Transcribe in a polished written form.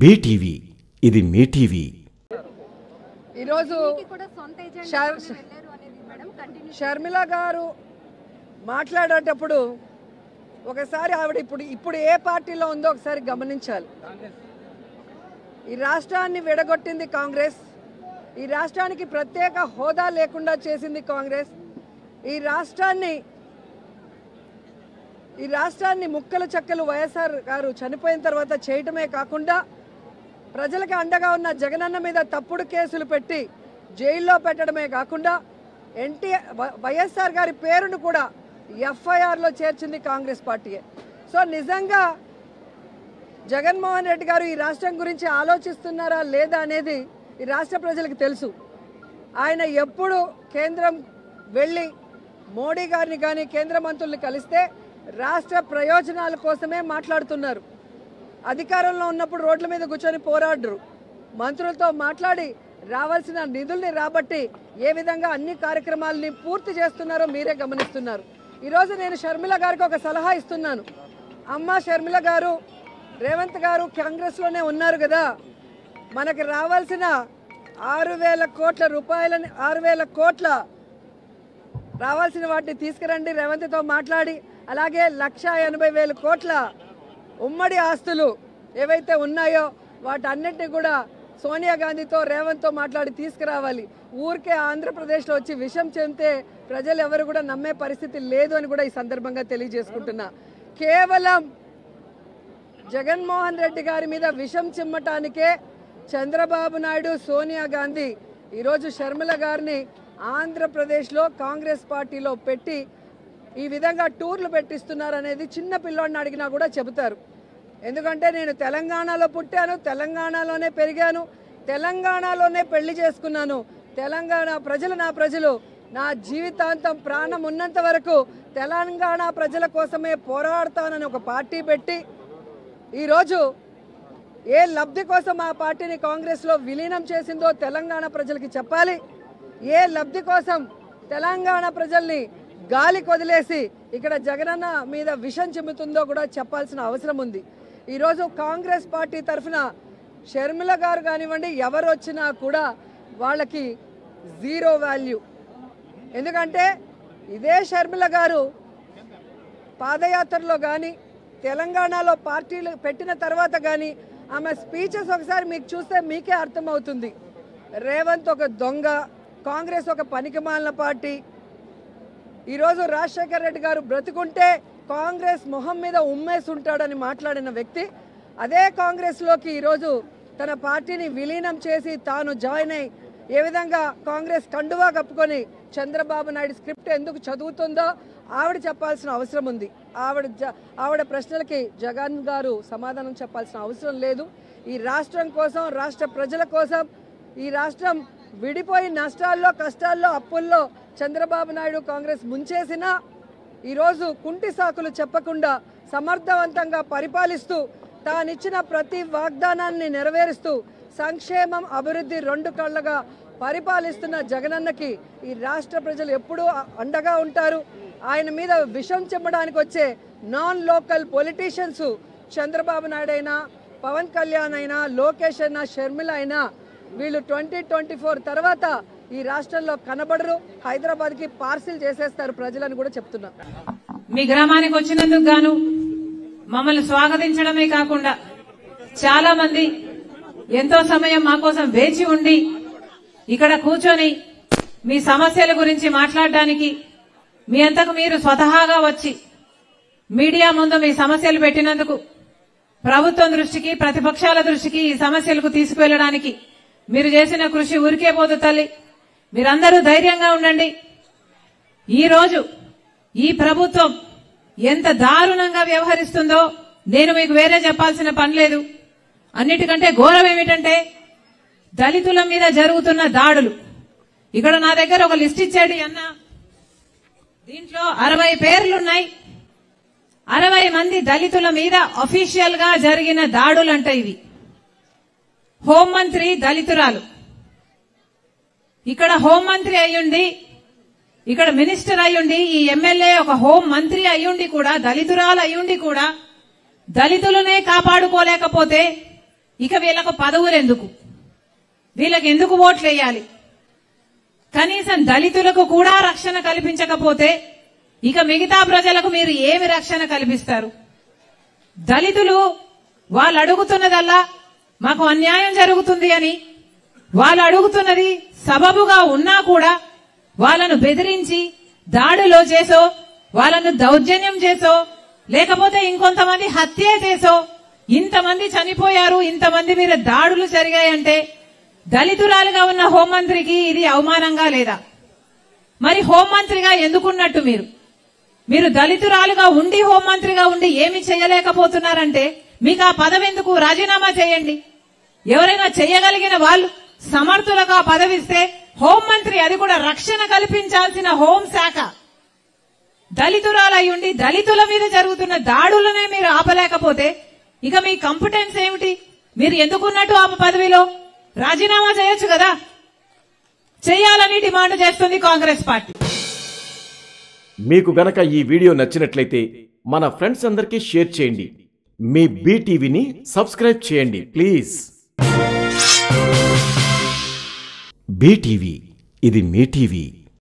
BTV ఇది మీ TV. ఈరోజు షర్మిల గారు మాట్లాడేటప్పుడు ఒకసారి ఆవిడ ఇప్పుడు ఏ పార్టీలో ఉందో ఒకసారి గమనించాలి. ఈ రాష్ట్రాన్ని విడగొట్టింది కాంగ్రెస్, ఈ రాష్ట్రానికి ప్రత్యేక హోదా లేకుండా చేసింది కాంగ్రెస్, ఈ రాష్ట్రాన్ని ముక్కలు చెక్కలు వైఎస్ఆర్ గారు చనిపోయిన తర్వాత చేయటమే కాకుండా ప్రజలకు అండగా ఉన్న జగనన్న మీద తప్పుడు కేసులు పెట్టి జైల్లో పెట్టడమే కాకుండా వైఎస్ఆర్ గారి పేరును కూడా ఎఫ్ఐఆర్లో చేర్చింది కాంగ్రెస్ పార్టీయే. సో నిజంగా జగన్మోహన్ రెడ్డి గారు ఈ రాష్ట్రం గురించి ఆలోచిస్తున్నారా లేదా అనేది ఈ రాష్ట్ర ప్రజలకు తెలుసు. ఆయన ఎప్పుడు కేంద్రం వెళ్ళి మోడీ గారిని కానీ కేంద్ర మంత్రుల్ని కలిస్తే రాష్ట్ర ప్రయోజనాల కోసమే మాట్లాడుతున్నారు. అధికారంలో ఉన్నప్పుడు రోడ్ల మీద కూర్చొని పోరాడరు, మంత్రులతో మాట్లాడి రావాల్సిన నిధుల్ని రాబట్టి ఏ విధంగా అన్ని కార్యక్రమాలని పూర్తి చేస్తున్నారో మీరే గమనిస్తున్నారు. ఈరోజు నేను షర్మిల గారికి ఒక సలహా ఇస్తున్నాను. అమ్మ షర్మిల గారు, రేవంత్ గారు కాంగ్రెస్లోనే ఉన్నారు కదా, మనకి రావాల్సిన 6,000 కోట్ల రూపాయలని 6,000 కోట్ల రావాల్సిన వాటిని తీసుకురండి రేవంత్తో మాట్లాడి. అలాగే 1,80,000 కోట్ల ఉమ్మడి ఆస్తులు ఏవైతే ఉన్నాయో వాటన్నిటిని కూడా సోనియా గాంధీతో రేవంత్తో మాట్లాడి తీసుకురావాలి. ఊరికే ఆంధ్రప్రదేశ్లో వచ్చి విషం చెందితే ప్రజలు ఎవరు కూడా నమ్మే పరిస్థితి లేదు అని కూడా ఈ సందర్భంగా తెలియజేసుకుంటున్నా. కేవలం జగన్మోహన్ రెడ్డి గారి మీద విషం చిమ్మటానికే చంద్రబాబు నాయుడు, సోనియా గాంధీ ఈరోజు షర్మిల గారిని ఆంధ్రప్రదేశ్లో కాంగ్రెస్ పార్టీలో పెట్టి ఈ విధంగా టూర్లు పెట్టిస్తున్నారనేది చిన్న పిల్లోడిని అడిగినా కూడా చెబుతారు. ఎందుకంటే నేను తెలంగాణలో పుట్టాను, తెలంగాణలోనే పెరిగాను, తెలంగాణలోనే పెళ్లి చేసుకున్నాను, తెలంగాణ ప్రజలు నా ప్రజలు, నా జీవితాంతం ప్రాణం ఉన్నంత వరకు తెలంగాణ ప్రజల కోసమే పోరాడతానని ఒక పార్టీ పెట్టి ఈరోజు ఏ లబ్ధి కోసం ఆ పార్టీని కాంగ్రెస్లో విలీనం చేసిందో తెలంగాణ ప్రజలకి చెప్పాలి. ఏ లబ్ధి కోసం తెలంగాణ ప్రజల్ని గాలి కొదిలేసి ఇక్కడ జగనన్న మీద విషం చిమ్ముతుందో కూడా చెప్పాల్సిన అవసరం ఉంది. ఈరోజు కాంగ్రెస్ పార్టీ తరఫున షర్మిల గారు కానివ్వండి, ఎవరు వచ్చినా కూడా వాళ్ళకి జీరో వాల్యూ. ఎందుకంటే ఇదే షర్మిల గారు పాదయాత్రలో కానీ తెలంగాణలో పార్టీలు పెట్టిన తర్వాత కానీ ఆమె స్పీచెస్ ఒకసారి మీకు చూస్తే మీకే అర్థమవుతుంది. రేవంత్ ఒక దొంగ, కాంగ్రెస్ ఒక పనికిమాలిన పార్టీ, ఈరోజు రాజశేఖర్ రెడ్డి గారు బ్రతుకుంటే కాంగ్రెస్ మొహం మీద ఉమ్మేసి ఉంటాడని మాట్లాడిన వ్యక్తి అదే కాంగ్రెస్లోకి ఈరోజు తన పార్టీని విలీనం చేసి తాను జాయిన్ అయ్యి ఏ విధంగా కాంగ్రెస్ కండువా కప్పుకొని చంద్రబాబు నాయుడు స్క్రిప్ట్ ఎందుకు చదువుతుందో ఆవిడ చెప్పాల్సిన అవసరం ఉంది. ఆవిడ ప్రశ్నలకి జగన్ గారు సమాధానం చెప్పాల్సిన అవసరం లేదు. ఈ రాష్ట్రం కోసం, రాష్ట్ర ప్రజల కోసం, ఈ రాష్ట్రం విడిపోయి నష్టాల్లో, కష్టాల్లో, అప్పుల్లో చంద్రబాబు నాయుడు కాంగ్రెస్ ముంచేసినా ఈరోజు కుంటి సాకులు చెప్పకుండా సమర్థవంతంగా పరిపాలిస్తూ తానిచ్చిన ప్రతి వాగ్దానాన్ని నెరవేరుస్తూ సంక్షేమం, అభివృద్ధి 2 కళ్ళగా పరిపాలిస్తున్న జగనన్నకి ఈ రాష్ట్ర ప్రజలు ఎప్పుడూ అండగా ఉంటారు. ఆయన మీద విషం చెమ్మడానికి వచ్చే non local politicians Chandrababu Naidu అయినా, పవన్ కళ్యాణ్ అయినా, లోకేష్ అయినా, షర్మిల అయినా వీళ్ళు 2024 తర్వాత ఈ రాష్ట్రంలో కనబడరు. హైదరాబాద్కి పార్సిల్ చేసేస్తారు ప్రజలని కూడా చెప్తున్నా. మీ గ్రామానికి వచ్చినందుకు గాను మమ్మల్ని స్వాగతించడమే కాకుండా చాలా మంది ఎంతో సమయం మా కోసం వేచి ఉండి ఇక్కడ కూర్చొని మీ సమస్యల గురించి మాట్లాడడానికి మీ అంతకు మీరు స్వతహాగా వచ్చి మీడియా ముందు మీ సమస్యలు పెట్టినందుకు ప్రభుత్వం దృష్టికి, ప్రతిపక్షాల దృష్టికి ఈ సమస్యలకు తీసుకువెళ్లడానికి మీరు చేసిన కృషి ఊరికే పోదు తల్లి. మీరందరూ ధైర్యంగా ఉండండి. ఈ రోజు ఈ ప్రభుత్వం ఎంత దారుణంగా వ్యవహరిస్తుందో నేను మీకు వేరే చెప్పాల్సిన పని లేదు. అన్నిటికంటే ఘోరం ఏమిటంటే దళితుల మీద జరుగుతున్న దాడులు. ఇక్కడ నా దగ్గర ఒక లిస్ట్ ఇచ్చాడు అన్న, దీంట్లో 60 పేర్లున్నాయి. 60 మంది దళితుల మీద అఫీషియల్ గా జరిగిన దాడులంట ఇవి. హోంమంత్రి దళితురాలు, ఇక్కడ హోంమంత్రి అయ్యుండి, ఇక్కడ మినిస్టర్ అయ్యుండి, ఈ ఎమ్మెల్యే ఒక హోం మంత్రి అయ్యుండి కూడా, దళితురాలు అయ్యుండి కూడా దళితులనే కాపాడుకోలేకపోతే ఇక వీళ్ళకు పదవులు ఎందుకు? వీళ్ళకి ఎందుకు ఓట్లు వేయాలి? కనీసం దళితులకు కూడా రక్షణ కల్పించకపోతే ఇక మిగతా ప్రజలకు మీరు ఏమి రక్షణ కల్పిస్తారు? దళితులు వాళ్ళు అడుగుతున్నదల్లా మాకు అన్యాయం జరుగుతుంది అని, వాళ్ళు అడుగుతున్నది సబబుగా ఉన్నా కూడా వాళ్ళను బెదిరించి దాడిలో చేసో, వాళ్ళను దౌర్జన్యం చేసో, లేకపోతే ఇంకొంతమంది హత్య చేసో, ఇంతమంది చనిపోయారు, ఇంతమంది మీద దాడులు జరిగాయంటే దళితురాలుగా ఉన్న హోంమంత్రికి ఇది అవమానంగా లేదా? మరి హోంమంత్రిగా ఎందుకున్నట్టు మీరు దళితురాలుగా ఉండి హోంమంత్రిగా ఉండి ఏమి చేయలేకపోతున్నారంటే మీకు ఆ పదవి ఎందుకు? రాజీనామా చేయండి. ఎవరైనా చేయగలిగిన వాళ్ళు సమర్థులుగా పదవిస్తే హోంమంత్రి, అది కూడా రక్షణ కల్పించాల్సిన హోంశాఖ, దళితురాలై ఉండి దళితుల మీద జరుగుతున్న దాడులనే మీరు ఆపలేకపోతే ఇక మీ కాంపిటెన్స్ ఏమిటి? మీరు ఎందుకున్నట్టు ఆ పదవిలో? రాజీనామా చేయొచ్చు కదా. చేయాలని డిమాండ్ చేస్తుంది కాంగ్రెస్ పార్టీ. మీకు గనక ఈ వీడియో నచ్చినట్లయితే మన ఫ్రెండ్స్ అందరికీ షేర్ చేయండి. మీ బీటీవీని సబ్స్క్రైబ్ చేయండి ప్లీజ్. బీటీవీ, ఇది మీ టీవీ.